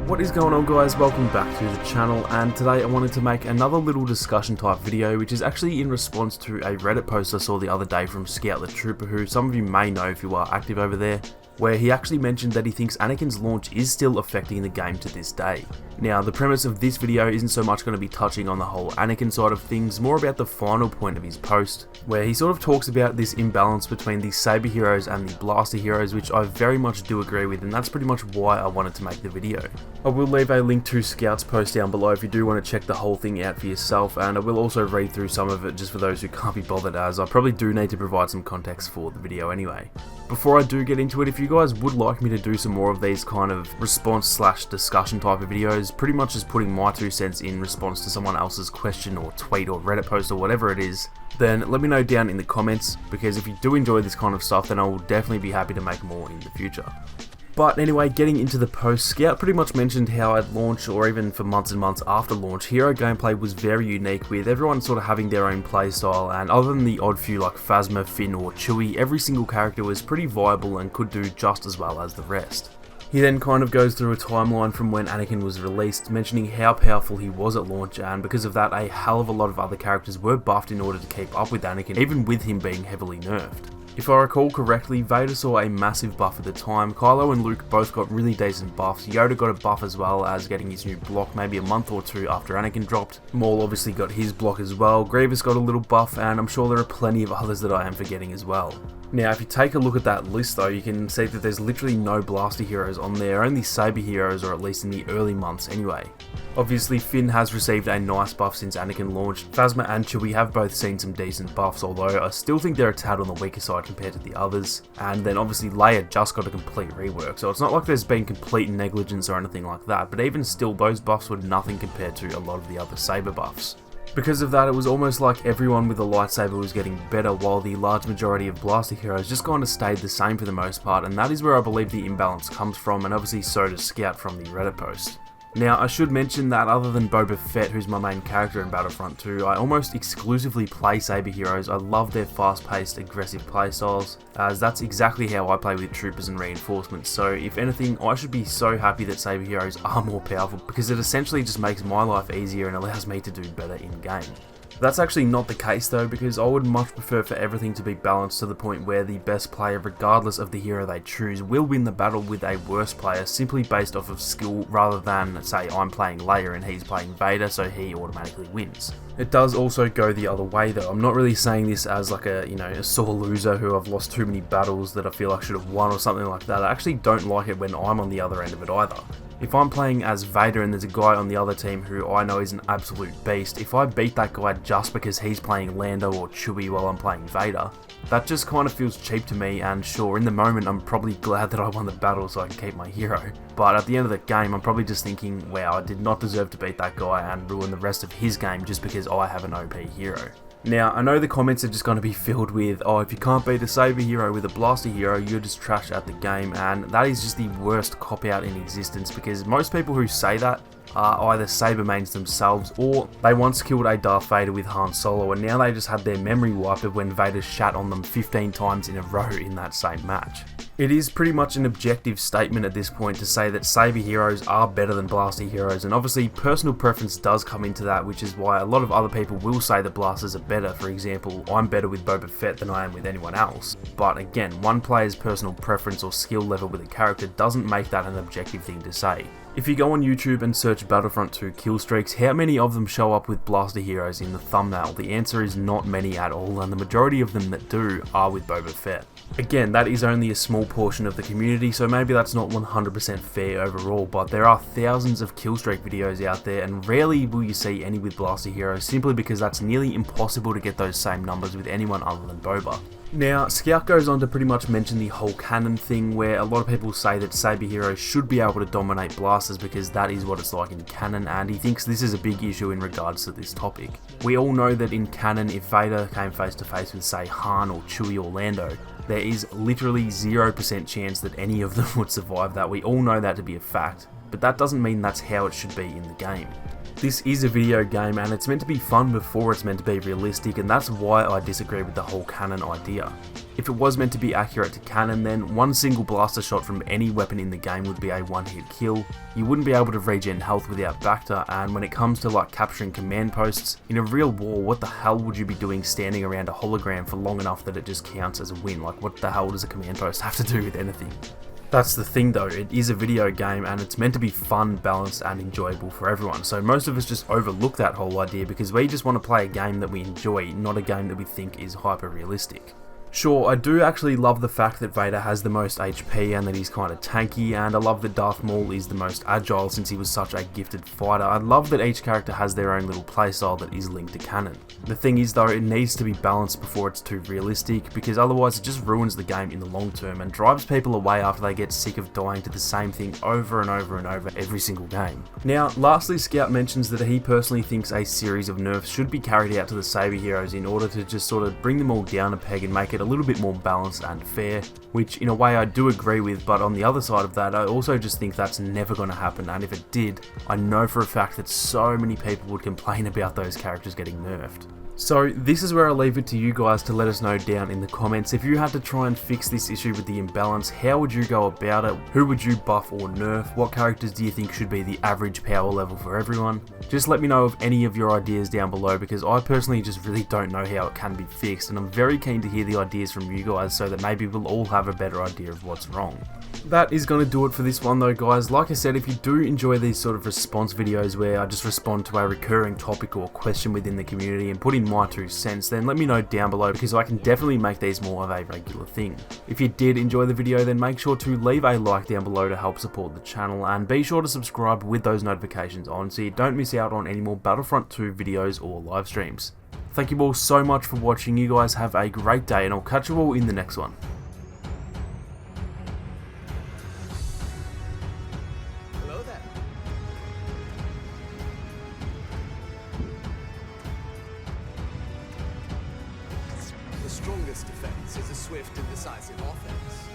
What is going on, guys? Welcome back to the channel, and today I wanted to make another little discussion type video, which is actually in response to a Reddit post I saw the other day from Scout the Trooper, who some of you may know if you are active over there, where he actually mentioned that he thinks Anakin's launch is still affecting the game to this day. Now, the premise of this video isn't so much going to be touching on the whole Anakin side of things, more about the final point of his post, where he sort of talks about this imbalance between the Saber heroes and the Blaster heroes, which I very much do agree with, and that's pretty much why I wanted to make the video. I will leave a link to Scout's post down below if you do want to check the whole thing out for yourself, and I will also read through some of it just for those who can't be bothered, as I probably do need to provide some context for the video anyway. Before I do get into it, if you guys would like me to do some more of these kind of response/discussion type of videos, pretty much just putting my 2 cents in response to someone else's question or tweet or Reddit post or whatever it is, then let me know down in the comments, because if you do enjoy this kind of stuff, then I will definitely be happy to make more in the future. But anyway, getting into the post, Scout pretty much mentioned how at launch, or even for months and months after launch, hero gameplay was very unique, with everyone sort of having their own playstyle, and other than the odd few like Phasma, Finn or Chewie, every single character was pretty viable and could do just as well as the rest. He then kind of goes through a timeline from when Anakin was released, mentioning how powerful he was at launch, and because of that, a hell of a lot of other characters were buffed in order to keep up with Anakin, even with him being heavily nerfed. If I recall correctly, Vader saw a massive buff at the time, Kylo and Luke both got really decent buffs, Yoda got a buff as well as getting his new block maybe a month or two after Anakin dropped, Maul obviously got his block as well, Grievous got a little buff, and I'm sure there are plenty of others that I am forgetting as well. Now, if you take a look at that list though, you can see that there's literally no Blaster heroes on there, only Saber heroes, or at least in the early months anyway. Obviously, Finn has received a nice buff since Anakin launched, Phasma and Chewie have both seen some decent buffs, although I still think they're a tad on the weaker side compared to the others, and then obviously Leia just got a complete rework, so it's not like there's been complete negligence or anything like that, but even still, those buffs were nothing compared to a lot of the other Saber buffs. Because of that, it was almost like everyone with a lightsaber was getting better, while the large majority of Blaster heroes just kind of stayed the same for the most part, and that is where I believe the imbalance comes from, and obviously so does Scout from the Reddit post. Now, I should mention that other than Boba Fett, who's my main character in Battlefront 2, I almost exclusively play Saber heroes. I love their fast-paced, aggressive playstyles, as that's exactly how I play with troopers and reinforcements, so if anything, I should be so happy that Saber heroes are more powerful, because it essentially just makes my life easier and allows me to do better in-game. That's actually not the case though, because I would much prefer for everything to be balanced to the point where the best player, regardless of the hero they choose, will win the battle with a worse player simply based off of skill, rather than, say, I'm playing Leia and he's playing Vader, so he automatically wins. It does also go the other way though. I'm not really saying this as like a sore loser who I've lost too many battles that I feel I should have won or something like that. I actually don't like it when I'm on the other end of it either. If I'm playing as Vader and there's a guy on the other team who I know is an absolute beast, if I beat that guy just because he's playing Lando or Chewie while I'm playing Vader, that just kind of feels cheap to me, and sure, in the moment I'm probably glad that I won the battle so I can keep my hero, but at the end of the game I'm probably just thinking, wow, I did not deserve to beat that guy and ruin the rest of his game just because I have an OP hero. Now, I know the comments are just going to be filled with, oh, if you can't beat a Saber hero with a Blaster hero, you're just trash at the game, and that is just the worst cop-out in existence, because most people who say that are either Saber mains themselves, or they once killed a Darth Vader with Han Solo and now they just had their memory wiped of when Vader shat on them 15 times in a row in that same match. It is pretty much an objective statement at this point to say that Saber heroes are better than Blaster heroes, and obviously personal preference does come into that, which is why a lot of other people will say that Blasters are better. For example, I'm better with Boba Fett than I am with anyone else. But again, one player's personal preference or skill level with a character doesn't make that an objective thing to say. If you go on YouTube and search Battlefront 2 kill streaks, how many of them show up with Blaster heroes in the thumbnail? The answer is not many at all, and the majority of them that do are with Boba Fett. Again, that is only a small portion of the community, so maybe that's not 100% fair overall, but there are thousands of killstreak videos out there, and rarely will you see any with Blaster heroes, simply because that's nearly impossible to get those same numbers with anyone other than Boba. Now, Scout goes on to pretty much mention the whole canon thing, where a lot of people say that Saber heroes should be able to dominate Blasters because that is what it's like in canon, and he thinks this is a big issue in regards to this topic. We all know that in canon, if Vader came face to face with, say, Han or Chewie or Lando, there is literally 0% chance that any of them would survive that. We all know that to be a fact, but that doesn't mean that's how it should be in the game. This is a video game and it's meant to be fun before it's meant to be realistic, and that's why I disagree with the whole canon idea. If it was meant to be accurate to canon, then one single blaster shot from any weapon in the game would be a one-hit kill. You wouldn't be able to regen health without Bacta, and when it comes to like capturing command posts, in a real war, what the hell would you be doing standing around a hologram for long enough that it just counts as a win? Like, what the hell does a command post have to do with anything? That's the thing though, it is a video game and it's meant to be fun, balanced and enjoyable for everyone, so most of us just overlook that whole idea because we just want to play a game that we enjoy, not a game that we think is hyper realistic. Sure, I do actually love the fact that Vader has the most HP and that he's kind of tanky, and I love that Darth Maul is the most agile since he was such a gifted fighter. I love that each character has their own little playstyle that is linked to canon. The thing is though, it needs to be balanced before it's too realistic, because otherwise it just ruins the game in the long term and drives people away after they get sick of dying to the same thing over and over and over every single game. Now, lastly, Scout mentions that he personally thinks a series of nerfs should be carried out to the Saber heroes in order to just sort of bring them all down a peg and make it a little bit more balanced and fair, which in a way I do agree with, but on the other side of that I also just think that's never going to happen, and if it did, I know for a fact that so many people would complain about those characters getting nerfed. So this is where I leave it to you guys to let us know down in the comments. If you had to try and fix this issue with the imbalance, how would you go about it? Who would you buff or nerf? What characters do you think should be the average power level for everyone? Just let me know of any of your ideas down below, because I personally just really don't know how it can be fixed, and I'm very keen to hear the ideas from you guys so that maybe we'll all have a better idea of what's wrong. That is going to do it for this one though, guys. Like I said, if you do enjoy these sort of response videos where I just respond to a recurring topic or question within the community and put in my 2 cents, then let me know down below, because I can definitely make these more of a regular thing. If you did enjoy the video, then make sure to leave a like down below to help support the channel, and be sure to subscribe with those notifications on so you don't miss out on any more Battlefront 2 videos or live streams. Thank you all so much for watching. You guys have a great day, and I'll catch you all in the next one. The strongest defense is a swift and decisive offense.